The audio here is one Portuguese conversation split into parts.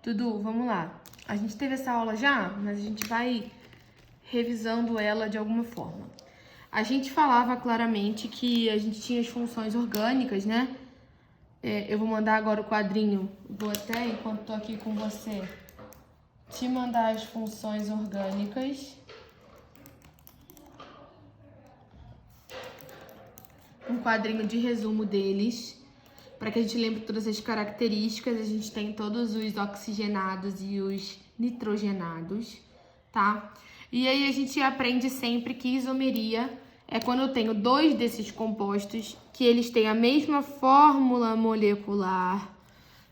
Dudu, vamos lá. A gente teve essa aula já, mas a gente vai revisando ela de alguma forma. A gente falava claramente que a gente tinha as funções orgânicas, né? Eu vou mandar agora o quadrinho. Vou até, enquanto tô aqui com você, te mandar as funções orgânicas. Um quadrinho de resumo deles, para que a gente lembre todas as características. A gente tem todos os oxigenados e os nitrogenados, tá? E aí a gente aprende sempre que isomeria é quando eu tenho dois desses compostos que eles têm a mesma fórmula molecular.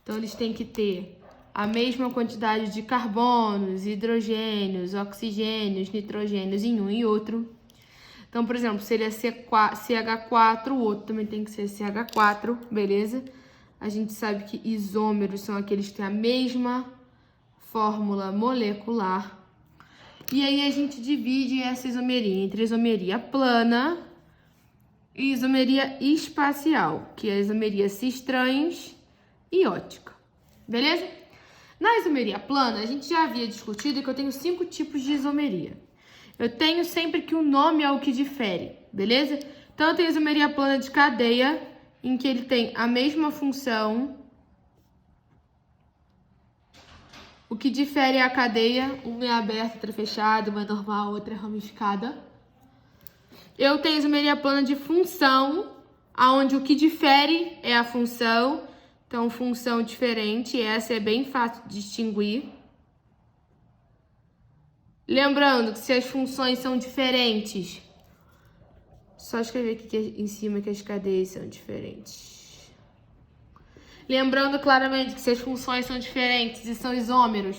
Então eles têm que ter a mesma quantidade de carbonos, hidrogênios, oxigênios, nitrogênios em um e outro. Então, por exemplo, seria CH4, o outro também tem que ser CH4, beleza? A gente sabe que isômeros são aqueles que têm a mesma fórmula molecular. E aí a gente divide essa isomeria entre isomeria plana e isomeria espacial, que é a isomeria cis-trans e ótica, beleza? Na isomeria plana, a gente já havia discutido que eu tenho 5 tipos de isomeria. Eu tenho sempre que o nome é o que difere, beleza? Então, eu tenho isomeria plana de cadeia, em que ele tem a mesma função. O que difere é a cadeia, uma é aberta, outra é fechada, uma é normal, outra é ramificada. Eu tenho isomeria plana de função, onde o que difere é a função. Então, função diferente, essa é bem fácil de distinguir. Lembrando que se as funções são diferentes, só escrever aqui em cima que as cadeias são diferentes. Lembrando claramente que se as funções são diferentes e são isômeros,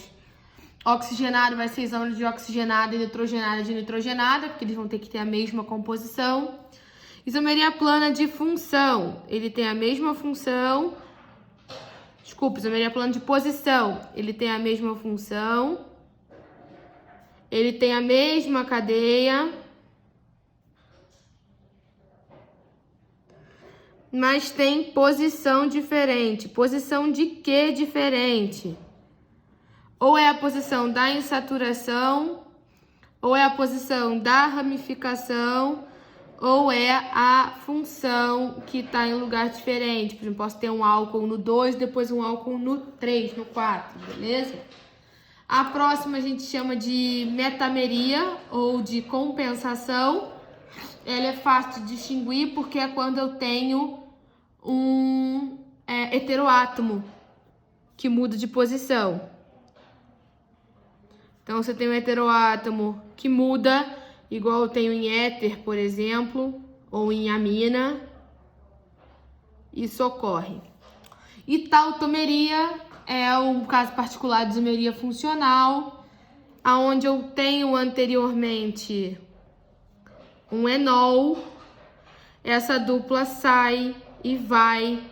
oxigenado vai ser isômero de oxigenado e nitrogenado de nitrogenada, porque eles vão ter que ter a mesma composição. Isomeria plana de função, ele tem a mesma função. Desculpa, isomeria plana de posição, ele tem a mesma função. Ele tem a mesma cadeia, mas tem posição diferente. Posição de que diferente? Ou é a posição da insaturação, ou é a posição da ramificação, ou é a função que está em lugar diferente. Por exemplo, posso ter um álcool no 2, depois um álcool no 3, no 4, beleza? A próxima a gente chama de metameria ou de compensação. Ela é fácil de distinguir porque é quando eu tenho um heteroátomo que muda de posição. Então, você tem um heteroátomo que muda, igual eu tenho em éter, por exemplo, ou em amina. Isso ocorre. E tautomeria é um caso particular de isomeria funcional, onde eu tenho anteriormente um enol, essa dupla sai e vai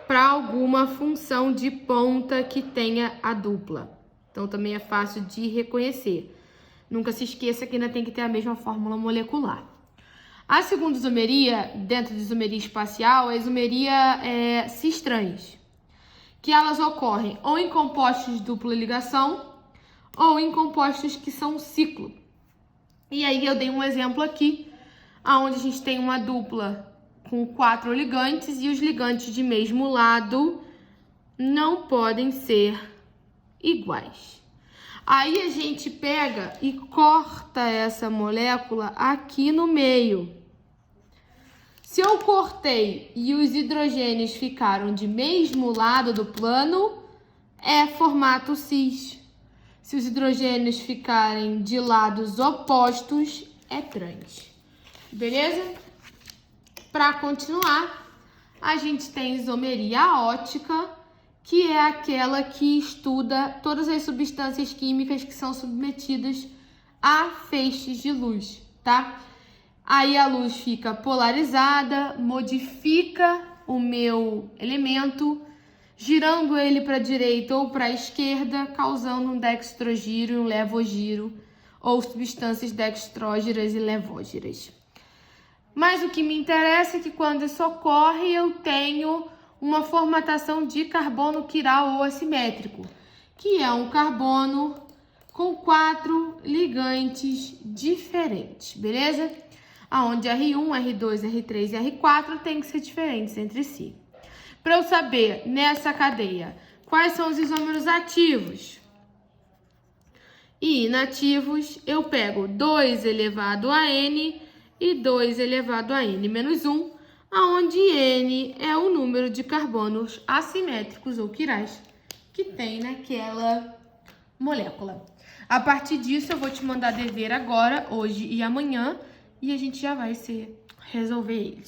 para alguma função de ponta que tenha a dupla. Então, também é fácil de reconhecer. Nunca se esqueça que ainda tem que ter a mesma fórmula molecular. A segunda isomeria, dentro de isomeria espacial, é a isomeria cis-trans, que elas ocorrem ou em compostos de dupla ligação ou em compostos que são ciclo. E aí eu dei um exemplo aqui, onde a gente tem uma dupla com 4 ligantes e os ligantes de mesmo lado não podem ser iguais. Aí a gente pega e corta essa molécula aqui no meio. Se eu cortei e os hidrogênios ficaram de mesmo lado do plano, é formato cis. Se os hidrogênios ficarem de lados opostos, é trans. Beleza? Para continuar, a gente tem isomeria ótica, que é aquela que estuda todas as substâncias químicas que são submetidas a feixes de luz, tá? Aí a luz fica polarizada, modifica o meu elemento, girando ele para a direita ou para a esquerda, causando um dextrogiro e um levogiro, ou substâncias dextrógeras e levógeras. Mas o que me interessa é que quando isso ocorre, eu tenho uma formatação de carbono quiral ou assimétrico, que é um carbono com 4 ligantes diferentes, beleza? Aonde R1, R2, R3 e R4 tem que ser diferentes entre si. Para eu saber, nessa cadeia, quais são os isômeros ativos e inativos, eu pego 2 elevado a N e 2 elevado a N menos 1, aonde N é o número de carbonos assimétricos ou quirais que tem naquela molécula. A partir disso, eu vou te mandar dever agora, hoje e amanhã, e a gente já vai resolver eles.